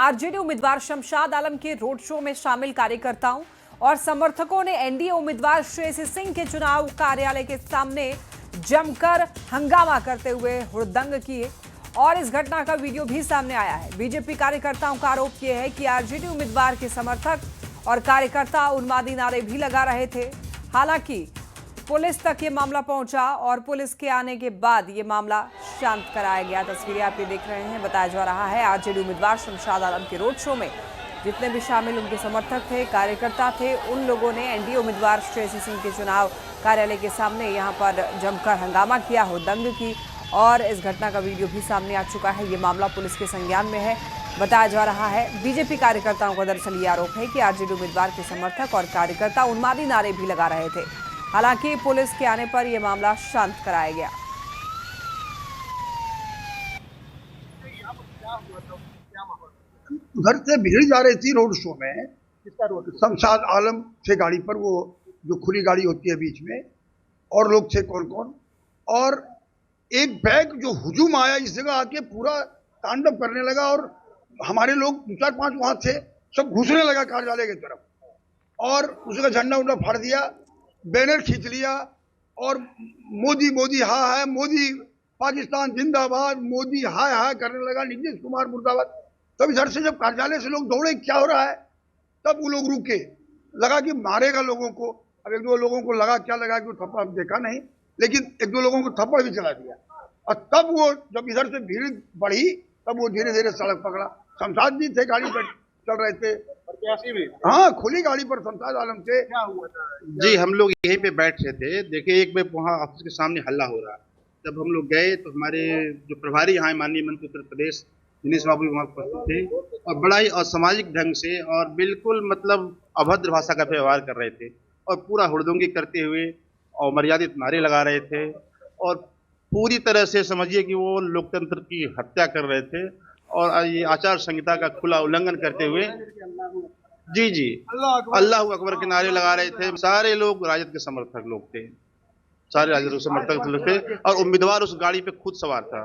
RJD उम्मीदवार शमशाद आलम के road show में शामिल कार्यकर्ताओं और समर्थकों ने एनडीए उम्मीदवार श्रेयसी सिंह के चुनाव कार्यालय के सामने जमकर हंगामा करते हुए हुड़दंग किए और इस घटना का वीडियो भी सामने आया है। बीजेपी कार्यकर्ताओं का आरोप यह है कि आरजेडी उम्मीदवार के समर्थक और कार्यकर्ता उन्मादी नारे भी लगा रहे थे। हालांकि पुलिस तक ये मामला पहुंचा और पुलिस के आने के बाद ये मामला शांत कराया गया। तस्वीरें आप ये देख रहे हैं। बताया जा रहा है आरजेडी उम्मीदवार शमशाद आलम के रोड शो में जितने भी शामिल उनके समर्थक थे, कार्यकर्ता थे, उन लोगों ने एनडीए उम्मीदवार श्रेयसी सिंह के चुनाव कार्यालय के सामने यहाँ पर जमकर हंगामा किया, हुड़दंग की और इस घटना का वीडियो भी सामने आ चुका है। ये मामला पुलिस के संज्ञान में है। बताया जा रहा है बीजेपी कार्यकर्ताओं का दरअसल ये आरोप है कि आरजेडी उम्मीदवार के समर्थक और कार्यकर्ता उन्मादी नारे भी लगा रहे थे। हालांकि पुलिस के आने पर यह मामला शांत कराया गया। उधर से भीड़ जा रही थी रोड शो में, किसका रोड? शमशाद आलम थे गाड़ी पर, वो जो खुली गाड़ी होती है बीच में, और लोग थे कौन कौन। और एक बैग जो हुजूम आया इस जगह आके पूरा तांडव करने लगा और हमारे लोग 4-5 वहां थे, सब घुसने लगा कार्यालय की तरफ और उसका झंडा उंडा फाड़ दिया, बैनर खींच लिया और मोदी मोदी हाय हाय, मोदी पाकिस्तान जिंदाबाद, मोदी हाय हाय करने लगा, नीतीश कुमार मुर्दाबाद। तब इधर से जब कार्यालय से लोग दौड़े क्या हो रहा है, तब वो लोग रुके, लगा कि मारेगा लोगों को। अब 1-2 लोगों को लगा, क्या लगा कि थप्पड़ देखा नहीं, लेकिन 1-2 लोगों को थप्पड़ भी चला दिया। और तब वो जब इधर से भीड़ बढ़ी तब वो धीरे धीरे सड़क पकड़ा। शमशाद जी थे, गाड़ी पर चल रहे थे, भी हाँ खुली गाड़ी पर शमशाद आलम थे। क्या हुआ था जी? हम लोग यहीं पे बैठ रहे थे, देखे एक में वहाँ ऑफिस के सामने हल्ला हो रहा। जब हम लोग गए तो हमारे जो प्रभारी यहाँ माननीय मंत्री उत्तर प्रदेश दिनेश बाबू वहाँ उपस्थित थे और बड़ा ही असामाजिक ढंग से और बिल्कुल मतलब अभद्र भाषा का व्यवहार कर रहे थे और पूरा हुड़दंगी करते हुए और मर्यादित नारे लगा रहे थे और पूरी तरह से समझिए कि वो लोकतंत्र की हत्या कर रहे थे और ये आचार संहिता का खुला उल्लंघन करते हुए जी अल्लाह अकबर के नारे लगा रहे थे। सारे लोग राजद के समर्थक लोग थे, सारे राजद के समर्थक लोग थे और उम्मीदवार उस गाड़ी पे खुद सवार था।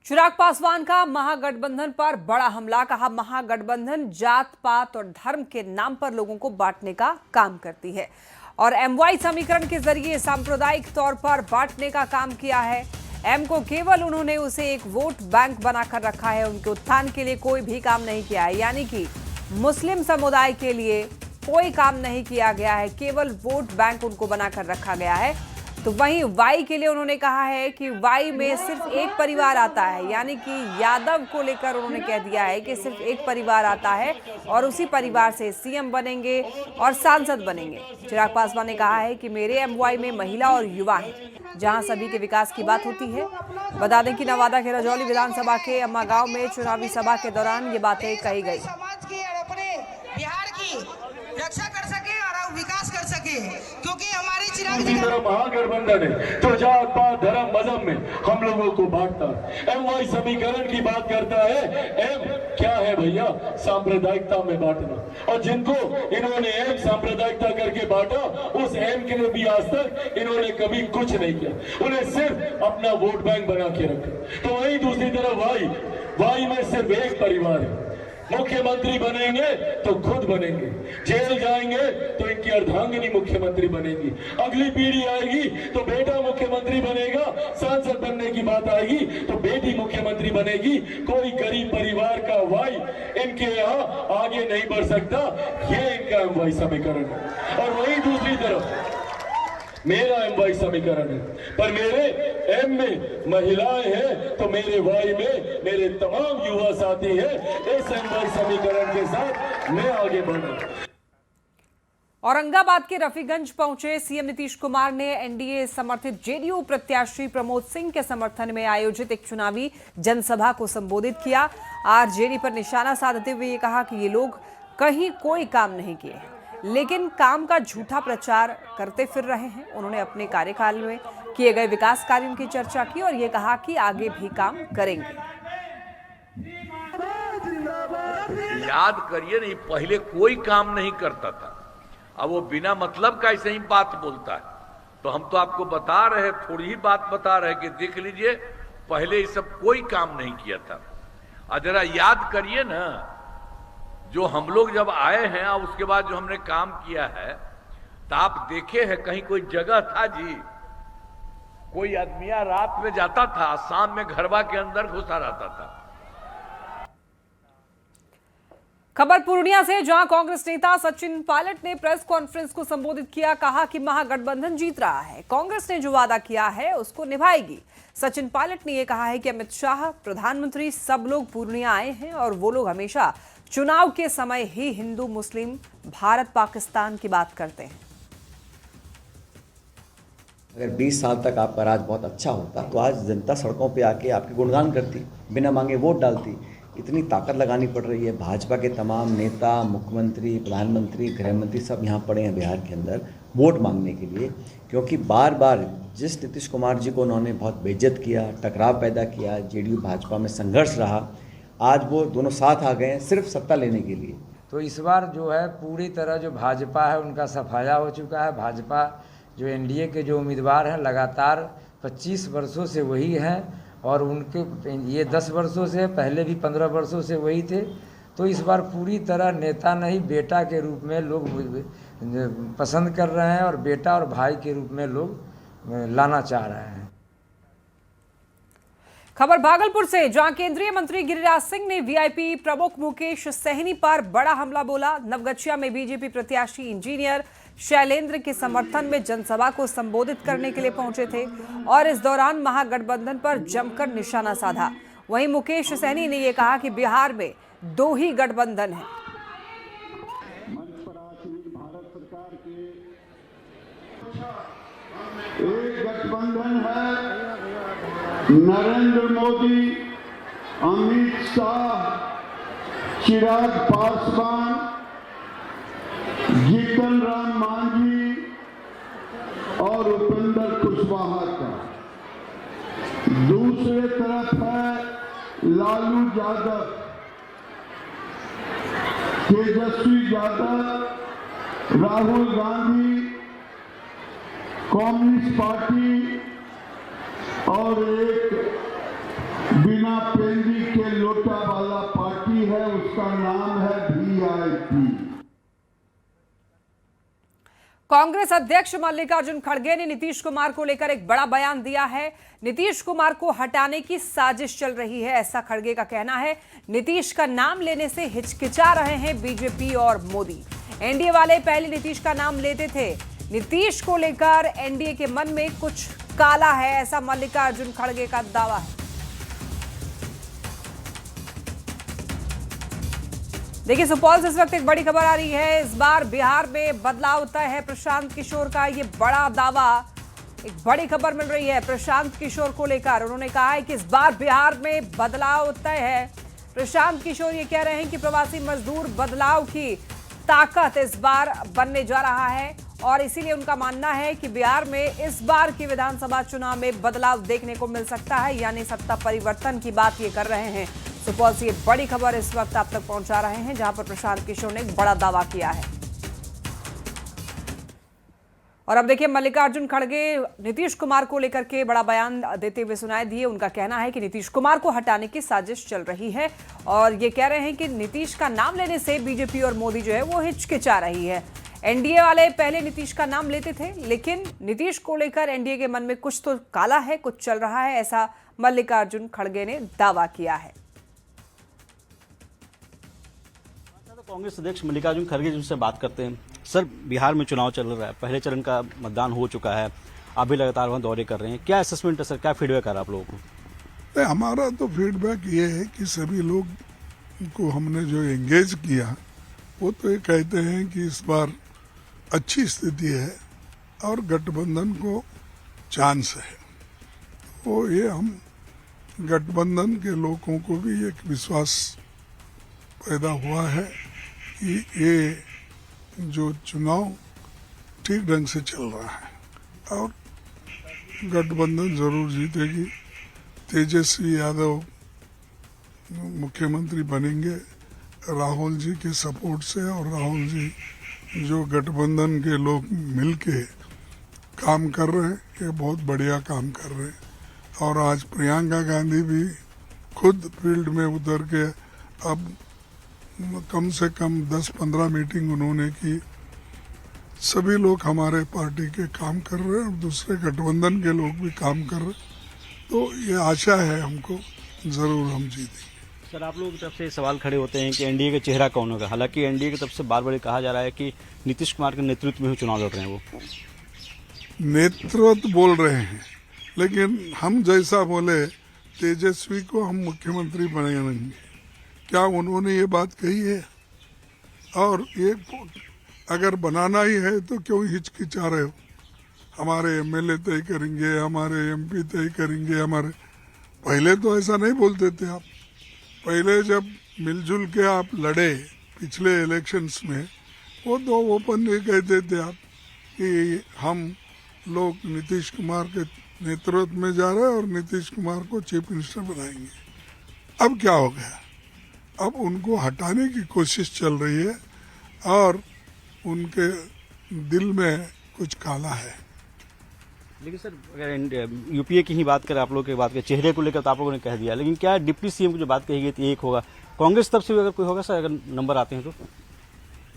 चिराग पासवान का महागठबंधन पर बड़ा हमला। कहा महागठबंधन जात पात और धर्म के नाम पर लोगों को बांटने का काम करती है और एमवाई समीकरण के जरिए सांप्रदायिक तौर पर बांटने का काम किया है। एम को केवल उन्होंने उसे एक वोट बैंक बनाकर रखा है, उनके उत्थान के लिए कोई भी काम नहीं किया है। यानी कि मुस्लिम समुदाय के लिए कोई काम नहीं किया गया है, केवल वोट बैंक उनको बनाकर रखा गया है। तो वहीं वाई के लिए उन्होंने कहा है कि वाई में सिर्फ एक परिवार आता है, यानी कि यादव को लेकर उन्होंने कह दिया है कि सिर्फ एक परिवार आता है और उसी परिवार से सीएम बनेंगे और सांसद बनेंगे। चिराग पासवान ने कहा है कि मेरे एमवाई में महिला और युवा है, जहां सभी के विकास की बात होती है। बता दें कि नवादा के रजौली विधानसभा के अम्मा गांव में चुनावी सभा के दौरान ये बातें कही गई। समाज की और अपने बिहार की रक्षा कर सके और विकास कर सके, क्योंकि हमारे चिराग जी का महागठबंधन है तो जात पात धर्म मजहब में हम लोगों को बांटता है। एमवाई समीकरण की बात करता है। एम क्या है भैया? सांप्रदायिकता में बांटना। और जिनको इन्होंने एम सांप्रदायिकता करके बांटा, उस एम के लिए भी आज तक इन्होंने कभी कुछ नहीं किया, उन्हें सिर्फ अपना वोट बैंक बना के रखा। तो वही दूसरी तरफ वाई में सिर्फ एक परिवार है। मुख्यमंत्री बनेंगे तो खुद बनेंगे, जेल जाएंगे तो इनकी अर्धांगिनी मुख्यमंत्री बनेगी, अगली पीढ़ी आएगी तो बेटा मुख्यमंत्री बनेगा, सांसद बनने की बात आएगी तो बेटी मुख्यमंत्री बनेगी। कोई गरीब परिवार का वाई इनके यहाँ आगे नहीं बढ़ सकता। ये इनका एमवाई समीकरण है। और वही दूसरी तरफ मेरा एमवाई समीकरण है, पर मेरे एम में महिलाएं हैं तो मेरे वाई में मेरे तमाम युवा साथी हैं। इस एमवाई समीकरण के साथ मैं आगे बढ़ूं। औरंगाबाद के रफीगंज पहुंचे सीएम नीतीश कुमार ने एनडीए समर्थित जेडीयू प्रत्याशी प्रमोद सिंह के समर्थन में आयोजित एक चुनावी जनसभा को संबोधित किया। आरजेडी पर निशाना साधते हुए ये कहा कि ये लोग कहीं कोई काम नहीं किए, लेकिन काम का झूठा प्रचार करते फिर रहे हैं। उन्होंने अपने कार्यकाल में किए गए विकास कार्यों की चर्चा की और ये कहा कि आगे भी काम करेंगे। याद करिए नहीं, पहले कोई काम नहीं करता था, अब वो बिना मतलब का ऐसे ही बात बोलता है। तो हम तो आपको बता रहे, थोड़ी ही बात बता रहे कि देख लीजिए, पहले ये सब कोई काम नहीं किया था। और जरा याद करिए ना, जो हम लोग जब आए हैं और उसके बाद जो हमने काम किया है, तो आप देखे हैं कहीं कोई जगह था जी, कोई आदमिया रात में जाता था, शाम में घरवा के अंदर घुसा रहता था। खबर पूर्णिया से, जहां कांग्रेस नेता सचिन पायलट ने प्रेस कॉन्फ्रेंस को संबोधित किया। कहा कि महागठबंधन जीत रहा है, कांग्रेस ने जो वादा किया है उसको निभाएगी। सचिन पायलट ने यह कहा है कि अमित शाह, प्रधानमंत्री, सब लोग पूर्णिया आए हैं और वो लोग हमेशा चुनाव के समय ही हिंदू मुस्लिम, भारत पाकिस्तान की बात करते हैं। अगर 20 साल तक आपका राज बहुत अच्छा होता तो आज जनता सड़कों पे आके आपके गुणगान करती, बिना मांगे वोट डालती। इतनी ताकत लगानी पड़ रही है। भाजपा के तमाम नेता, मुख्यमंत्री, प्रधानमंत्री, गृह मंत्री सब यहाँ पड़े हैं बिहार के अंदर वोट मांगने के लिए, क्योंकि बार बार जिस नीतीश कुमार जी को उन्होंने बहुत बेइज्जत किया, टकराव पैदा किया, जेडीयू भाजपा में संघर्ष रहा, आज वो दोनों साथ आ गए हैं सिर्फ सत्ता लेने के लिए। तो इस बार जो है पूरी तरह जो भाजपा है उनका सफाया हो चुका है। भाजपा जो एनडीए के जो उम्मीदवार हैं लगातार 25 वर्षों से वही हैं, और उनके ये 10 वर्षों से, पहले भी 15 वर्षों से वही थे। तो इस बार पूरी तरह नेता नहीं बेटा के रूप में लोग पसंद कर रहे हैं, और बेटा और भाई के रूप में लोग लाना चाह रहे हैं। खबर भागलपुर से, जहां केंद्रीय मंत्री गिरिराज सिंह ने वीआईपी प्रमुख मुकेश सहनी पर बड़ा हमला बोला। नवगछिया में बीजेपी प्रत्याशी इंजीनियर शैलेंद्र के समर्थन में जनसभा को संबोधित करने के लिए पहुंचे थे और इस दौरान महागठबंधन पर जमकर निशाना साधा। वहीं मुकेश सहनी ने यह कहा कि बिहार में 2 ही गठबंधन है। एक गठबंधन है नरेंद्र मोदी, अमित शाह, चिराग पासवान, जीतन राम मांझी और उपेंद्र कुशवाहा का। दूसरे तरफ है लालू यादव, तेजस्वी यादव, राहुल गांधी, कम्युनिस्ट पार्टी और एक बिना पेंदी के लोटा वाला पार्टी है, उसका नाम है वीआईपी। कांग्रेस अध्यक्ष मल्लिकार्जुन खड़गे ने नीतीश कुमार को लेकर एक बड़ा बयान दिया है। नीतीश कुमार को हटाने की साजिश चल रही है, ऐसा खड़गे का कहना है। नीतीश का नाम लेने से हिचकिचा रहे हैं बीजेपी और मोदी। एनडीए वाले पहले नीतीश का नाम लेते थे। नीतीश को लेकर एनडीए के मन में कुछ काला है, ऐसा मल्लिकार्जुन खड़गे का दावा है। देखिए, सुपौल से इस वक्त एक बड़ी खबर आ रही है। इस बार बिहार में बदलाव तय है, प्रशांत किशोर का ये बड़ा दावा। एक बड़ी खबर मिल रही है प्रशांत किशोर को लेकर। उन्होंने कहा है कि इस बार बिहार में बदलाव तय है। प्रशांत किशोर ये कह रहे हैं कि प्रवासी मजदूर बदलाव की ताकत इस बार बनने जा रहा है और इसीलिए उनका मानना है कि बिहार में इस बार की विधानसभा चुनाव में बदलाव देखने को मिल सकता है, यानी सत्ता परिवर्तन की बात ये कर रहे हैं। सुपौल से ये बड़ी खबर इस वक्त आप तक पहुंचा रहे हैं, जहां पर प्रशांत किशोर ने एक बड़ा दावा किया है। और अब देखिए, मल्लिकार्जुन खड़गे नीतीश कुमार को लेकर के बड़ा बयान देते हुए सुनाई दिए। उनका कहना है कि नीतीश कुमार को हटाने की साजिश चल रही है और ये कह रहे हैं कि नीतीश का नाम लेने से बीजेपी और मोदी जो है वो हिचकिचा रही है। एनडीए वाले पहले नीतीश का नाम लेते थे, लेकिन नीतीश को लेकर एनडीए के मन में कुछ तो काला है, कुछ चल रहा है, ऐसा मल्लिकार्जुन खड़गे ने दावा किया है। कांग्रेस अध्यक्ष मल्लिकार्जुन खड़गे जिनसे बात करते हैं। सर, बिहार में चुनाव चल रहा है, पहले चरण का मतदान हो चुका है, आप भी लगातार वहाँ दौरे कर रहे हैं, क्या असेसमेंट है सर, क्या फीडबैक आ रहा है आप लोगों को? हमारा तो फीडबैक ये है कि सभी लोग को हमने जो एंगेज किया वो तो ये कहते हैं कि इस बार अच्छी स्थिति है और गठबंधन को चांस है। तो ये हम गठबंधन के लोगों को भी एक विश्वास पैदा हुआ है कि ये जो चुनाव ठीक ढंग से चल रहा है और गठबंधन जरूर जीतेगी। तेजस्वी यादव मुख्यमंत्री बनेंगे राहुल जी के सपोर्ट से, और राहुल जी जो गठबंधन के लोग मिलके काम कर रहे हैं, ये बहुत बढ़िया काम कर रहे हैं। और आज प्रियंका गांधी भी खुद फील्ड में उतर के अब कम से कम 10-15 मीटिंग उन्होंने की। सभी लोग हमारे पार्टी के काम कर रहे हैं और दूसरे गठबंधन के लोग भी काम कर रहे हैं, तो ये आशा है हमको जरूर हम जीतेंगे। सर, आप लोगों की तरफ से सवाल खड़े होते हैं कि एनडीए का चेहरा कौन होगा। हालांकि एनडीए की तरफ से बार बार कहा जा रहा है कि नीतीश कुमार के नेतृत्व में ही चुनाव लड़ रहे हैं। वो नेतृत्व बोल रहे हैं, लेकिन हम जैसा बोले तेजस्वी को हम मुख्यमंत्री बनाएंगे, क्या उन्होंने ये बात कही है? और ये अगर बनाना ही है तो क्यों हिचकिचा रहे हो? हमारे एमएलए तय करेंगे, हमारे एमपी तय करेंगे, हमारे पहले तो ऐसा नहीं बोलते थे आप। पहले जब मिलजुल के आप लड़े पिछले इलेक्शंस में, वो तो ओपन नहीं कहते थे आप कि हम लोग नीतीश कुमार के नेतृत्व में जा रहे हैं और नीतीश कुमार को चीफ मिनिस्टर बनाएंगे। अब क्या हो गया? अब उनको हटाने की कोशिश चल रही है और उनके दिल में कुछ काला है। लेकिन सर, अगर यूपीए की ही बात करें, आप लोग की बात करें, चेहरे को लेकर तो आप लोगों ने कह दिया, लेकिन क्या डिप्टी सीएम की जो बात कही गई थी एक होगा, कांग्रेस तरफ से भी अगर कोई होगा सर, अगर नंबर आते हैं तो?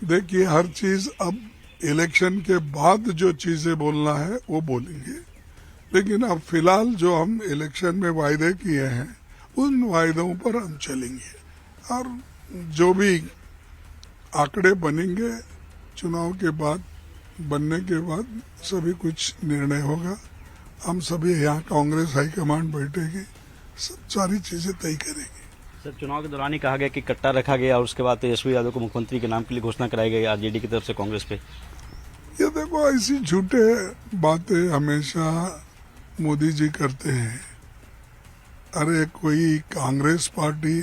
देखिए, हर चीज अब इलेक्शन के बाद जो चीजें बोलना है वो बोलेंगे, लेकिन अब फिलहाल जो हम इलेक्शन में वायदे किए हैं उन वायदों पर हम चलेंगे और जो भी आंकड़े बनेंगे चुनाव के बाद, बनने के बाद सभी कुछ निर्णय होगा। हम सभी यहाँ कांग्रेस हाईकमांड बैठेगी, सब सारी चीजें तय करेंगे। सर, चुनाव के दौरान ही कहा गया कि कट्टा रखा गया और उसके बाद तेजस्वी यादव को मुख्यमंत्री के नाम के लिए घोषणा कराई गई आरजेडी की तरफ से कांग्रेस पे। ये देखो, ऐसी झूठे बातें हमेशा मोदी जी करते हैं। अरे कोई कांग्रेस पार्टी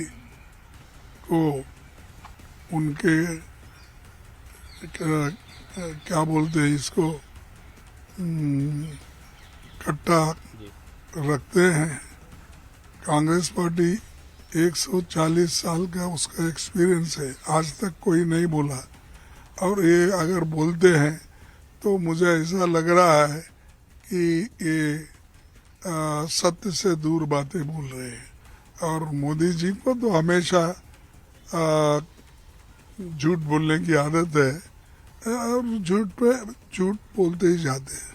को उनके क्या बोलते हैं इसको, कट्टा रखते हैं। कांग्रेस पार्टी 140 साल का उसका एक्सपीरियंस है, आज तक कोई नहीं बोला, और ये अगर बोलते हैं तो मुझे ऐसा लग रहा है कि ये सत्य से दूर बातें बोल रहे हैं। और मोदी जी को तो हमेशा झूठ बोलने की आदत है और झूठ पे झूठ बोलते ही जाते हैं।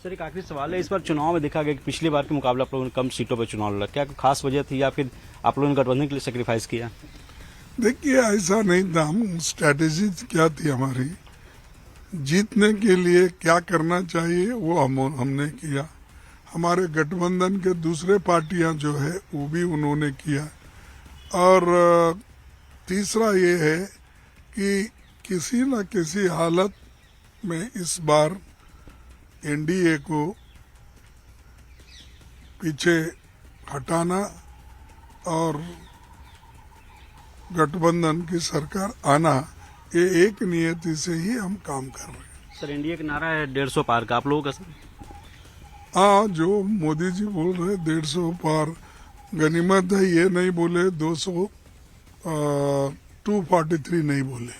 सर, एक आखिरी सवाल है, इस बार चुनाव में देखा गया कि पिछली बार के मुकाबले आप लोगों ने कम सीटों पर चुनाव लड़ा, क्या कोई खास वजह थी या फिर आप लोगों ने गठबंधन के लिए सेक्रीफाइस किया? देखिए, ऐसा नहीं था। हम स्ट्रैटेजी क्या थी हमारी, जीतने के लिए क्या करना चाहिए वो हमने किया। हमारे गठबंधन के दूसरे पार्टियां जो है वो भी उन्होंने किया। और तीसरा ये है कि किसी न किसी हालत में इस बार एनडीए को पीछे हटाना और गठबंधन की सरकार आना, ये एक नियति से ही हम काम कर रहे हैं। सर, एनडीए का नारा है 150 पार का, आप लोगों का? सर, हाँ, जो मोदी जी बोल रहे 150 पार, गनीमत है ये नहीं बोले 243 नहीं बोले,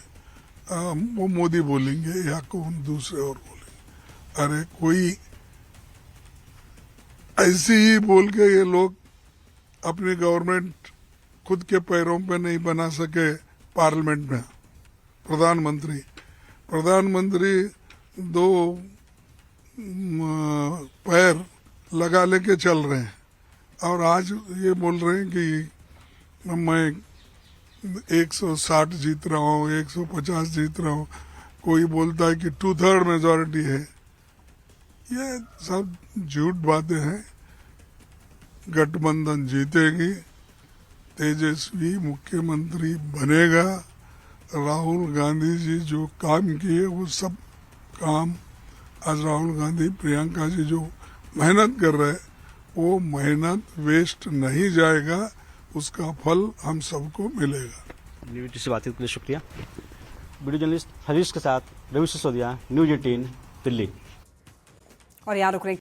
वो मोदी बोलेंगे या कौन दूसरे और बोलेंगे। अरे कोई ऐसे ही बोल के ये लोग अपनी गवर्नमेंट खुद के पैरों पे नहीं बना सके। पार्लियामेंट में प्रधानमंत्री 2 पैर लगा लेके चल रहे हैं और आज ये बोल रहे हैं कि मैं 160 जीत रहा हूँ, 150 जीत रहा हूँ। कोई बोलता है कि 2/3 मेजॉरिटी है। ये सब झूठ बातें हैं। गठबंधन जीतेगी, तेजस्वी मुख्यमंत्री बनेगा। राहुल गांधी जी जो काम किए वो सब काम आज राहुल गांधी, प्रियंका जी जो मेहनत कर रहे हैं वो मेहनत वेस्ट नहीं जाएगा, उसका फल हम सबको मिलेगा। न्यूज से बातचीत के लिए शुक्रिया। वीडियो जर्नलिस्ट हरीश के साथ रवि सिसोदिया, न्यूज 18 दिल्ली। और यहाँ रुक रही